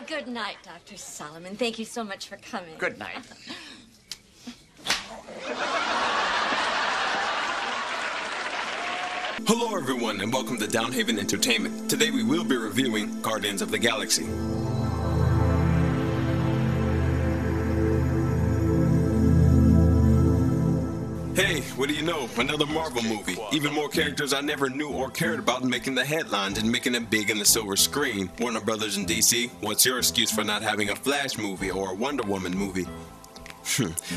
Good night, Dr. Solomon. Thank you so much for coming. Good night. Hello everyone and welcome to Downhaven Entertainment. Today we will be reviewing Guardians of the Galaxy. Hey, what do you know? Another Marvel movie. Even more characters I never knew or cared about making the headlines and making it big in the silver screen. Warner Brothers and DC, what's your excuse for not having a Flash movie or a Wonder Woman movie?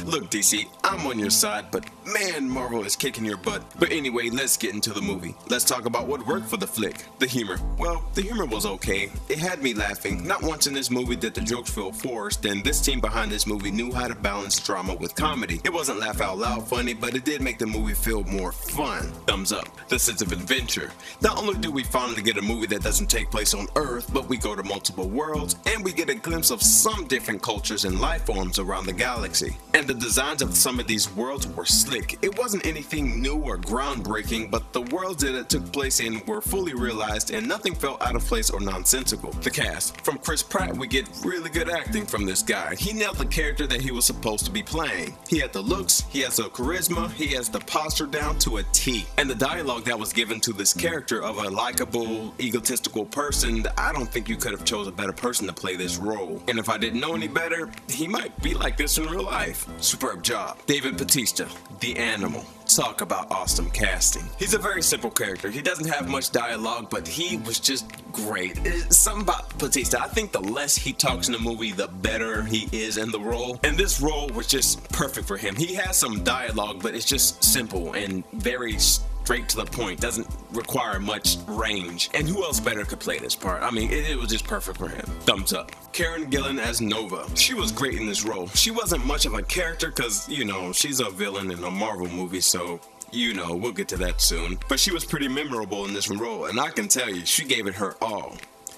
Look, DC, I'm on your side, but man, Marvel is kicking your butt. But anyway, let's get into the movie. Let's talk about what worked for the flick. The humor. Well, the humor was okay. It had me laughing. Not once in this movie did the jokes feel forced, and this team behind this movie knew how to balance drama with comedy. It wasn't laugh out loud funny, but it did make the movie feel more fun. Thumbs up. The sense of adventure. Not only do we finally get a movie that doesn't take place on Earth, but we go to multiple worlds, and we get a glimpse of some different cultures and life forms around the galaxy. And the designs of some of these worlds were slick. It wasn't anything new or groundbreaking, but the worlds that it took place in were fully realized and nothing felt out of place or nonsensical. The cast. From Chris Pratt, we get really good acting from this guy. He nailed the character that he was supposed to be playing. He had the looks, he has the charisma, he has the posture down to a T. And the dialogue that was given to this character of a likable, egotistical person, I don't think you could have chose a better person to play this role. And if I didn't know any better, he might be like this in real life. Superb job. David Bautista, the Animal. Talk about awesome casting. He's a very simple character. He doesn't have much dialogue, but he was just great. It's something about Bautista. I think the less he talks in the movie, the better he is in the role. And this role was just perfect for him. He has some dialogue, but it's just simple and very straight to the point, doesn't require much range. And who else better could play this part? I mean, it was just perfect for him. Thumbs up. Karen Gillan as Nova. She was great in this role. She wasn't much of a character because, you know, she's a villain in a Marvel movie, so you know, we'll get to that soon. But she was pretty memorable in this role, and I can tell you, she gave it her all.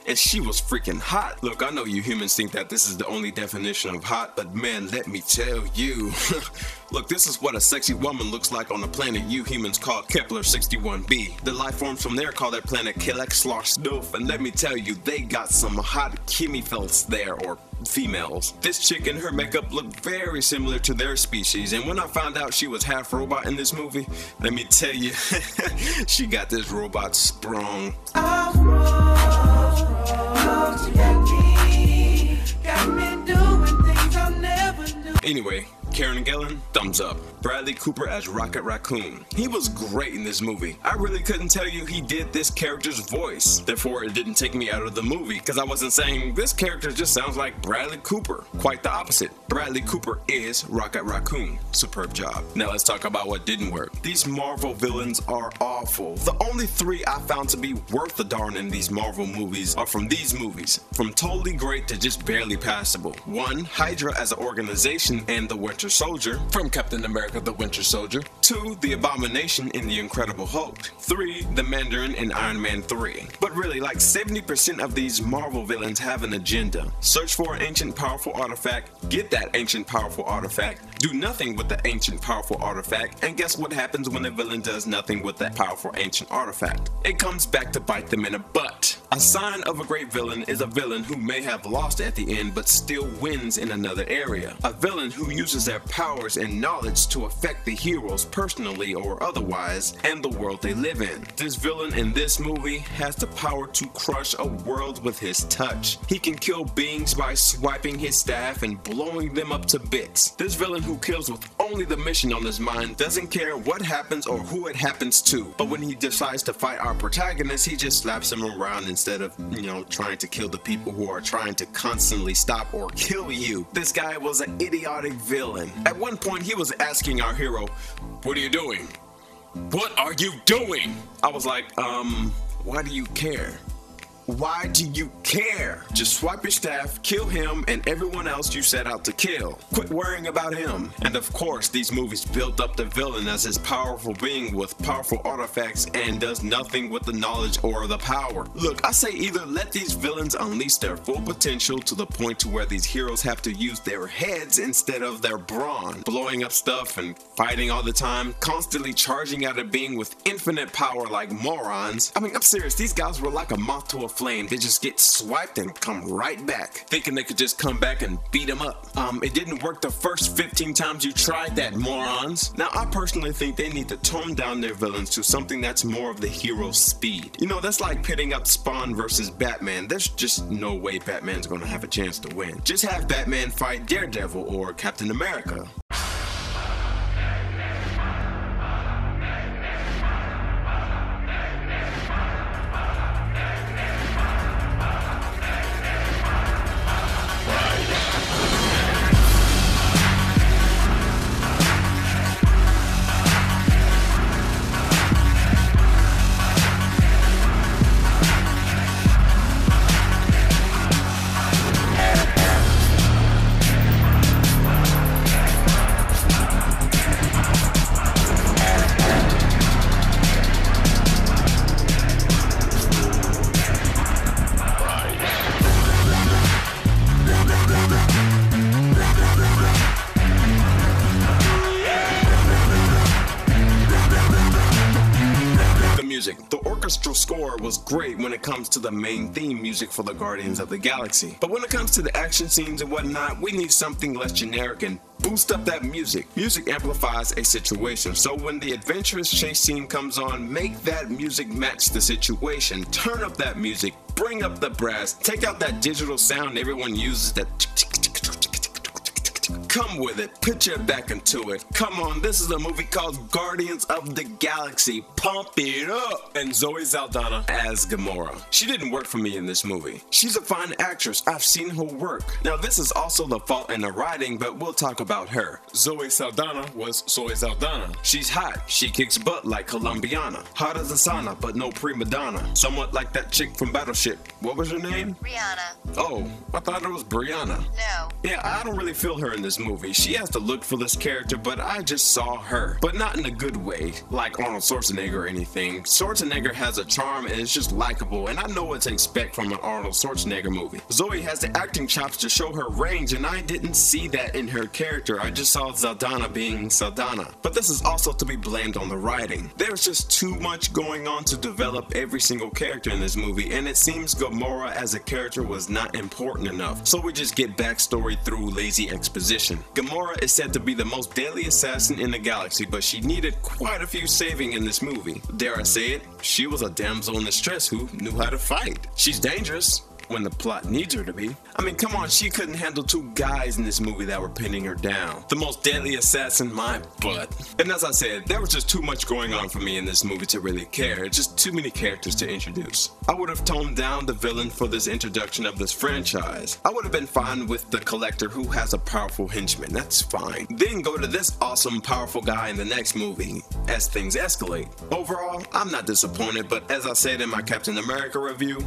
And she was freaking hot. Look, I know you humans think that this is the only definition of hot, but man, let me tell you. Look, this is what a sexy woman looks like on a planet you humans call Kepler-61b. The life forms from there call that planet Kelek-Slosh-Doof, and let me tell you, they got some hot chemifels there, or females. This chick and her makeup looked very similar to their species, and when I found out she was half robot in this movie, let me tell you, she got this robot sprung. Anyway, Karen Gillan, thumbs up. Bradley Cooper as Rocket Raccoon. He was great in this movie. I really couldn't tell you he did this character's voice. Therefore, it didn't take me out of the movie because I wasn't saying this character just sounds like Bradley Cooper. Quite the opposite. Bradley Cooper is Rocket Raccoon. Superb job. Now let's talk about what didn't work. These Marvel villains are awful. The only three I found to be worth the darn in these Marvel movies are from these movies. From totally great to just barely passable. 1. Hydra as an organization and the Winter Soldier from Captain America the Winter Soldier. 2. The Abomination in The Incredible Hulk. 3. The Mandarin in Iron Man 3. But really, like 70% of these Marvel villains have an agenda. Search for an ancient powerful artifact, get that ancient powerful artifact, do nothing with the ancient powerful artifact, and guess what happens when a villain does nothing with that powerful ancient artifact? It comes back to bite them in the butt. A sign of a great villain is a villain who may have lost at the end but still wins in another area. A villain who uses their powers and knowledge to affect the heroes personally or otherwise and the world they live in. This villain in this movie has the power to crush a world with his touch. He can kill beings by swiping his staff and blowing them up to bits. This villain who kills with only the mission on his mind doesn't care what happens or who it happens to. But when he decides to fight our protagonist, he just slaps him around instead of, you know, trying to kill the people who are trying to constantly stop or kill you. This guy was an idiotic villain. At one point, he was asking our hero, "What are you doing? What are you doing?" I was like, why do you care? Why do you care? Just swipe your staff, kill him and everyone else you set out to kill. Quit worrying about him. And of course, these movies built up the villain as this powerful being with powerful artifacts and does nothing with the knowledge or the power. Look, I say either let these villains unleash their full potential to the point to where these heroes have to use their heads instead of their brawn, blowing up stuff and fighting all the time, constantly charging at a being with infinite power like morons. I mean, I'm serious, these guys were like a moth to a flame. They just get swiped and come right back, thinking they could just come back and beat them up. It didn't work the first 15 times you tried that, morons. Now, I personally think they need to tone down their villains to something that's more of the hero's speed. You know, that's like pitting up Spawn versus Batman. There's just no way Batman's gonna have a chance to win. Just have Batman fight Daredevil or Captain America. The orchestral score was great when it comes to the main theme music for the Guardians of the Galaxy. But when it comes to the action scenes and whatnot, we need something less generic and boost up that music. Music amplifies a situation, so when the adventurous chase scene comes on, make that music match the situation. Turn up that music, bring up the brass, take out that digital sound everyone uses, that come with it, put your back into it. Come on, this is a movie called Guardians of the Galaxy. Pump it up! And Zoe Saldana as Gamora. She didn't work for me in this movie. She's a fine actress. I've seen her work. Now, this is also the fault in the writing, but we'll talk about her. Zoe Saldana was Zoe Saldana. She's hot. She kicks butt like Colombiana. Hot as a sauna, but no prima donna. Somewhat like that chick from Battleship. What was her name? Rihanna. Oh, I thought it was Brianna. No. Yeah, I don't really feel her in this movie. She has the look for this character, but I just saw her. But not in a good way, like Arnold Schwarzenegger or anything. Schwarzenegger has a charm and it's just likable, and I know what to expect from an Arnold Schwarzenegger movie. Zoe has the acting chops to show her range, and I didn't see that in her character. I just saw Saldana being Saldana. But this is also to be blamed on the writing. There's just too much going on to develop every single character in this movie, and it seems Gamora as a character was not important enough. So we just get backstory through lazy exposition. Gamora is said to be the most deadly assassin in the galaxy, but she needed quite a few saving in this movie. Dare I say it, she was a damsel in distress who knew how to fight. She's dangerous when the plot needs her to be. I mean, come on, she couldn't handle two guys in this movie that were pinning her down. The most deadly assassin, my butt. And as I said, there was just too much going on for me in this movie to really care. Just too many characters to introduce. I would have toned down the villain for this introduction of this franchise. I would have been fine with the Collector who has a powerful henchman. That's fine. Then go to this awesome, powerful guy in the next movie as things escalate. Overall, I'm not disappointed, but as I said in my Captain America review,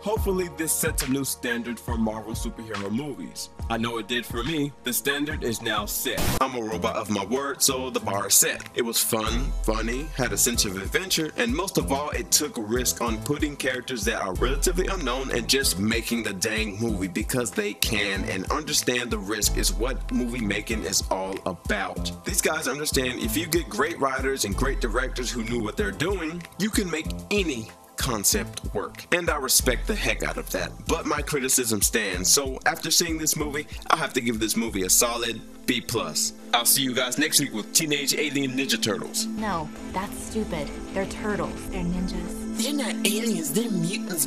hopefully this sets a new standard for Marvel superhero movies. I know it did for me. The standard is now set. I'm a robot of my word, so the bar is set. It was fun, funny, had a sense of adventure, and most of all, it took a risk on putting characters that are relatively unknown and just making the dang movie because they can and understand the risk is what movie making is all about. These guys understand if you get great writers and great directors who knew what they're doing, you can make any concept work, and I respect the heck out of that. But my criticism stands, so after seeing this movie, I'll have to give this movie a solid B+. I'll see you guys next week with Teenage Alien Ninja Turtles. No, that's stupid. They're turtles. They're ninjas. They're not aliens, they're mutants.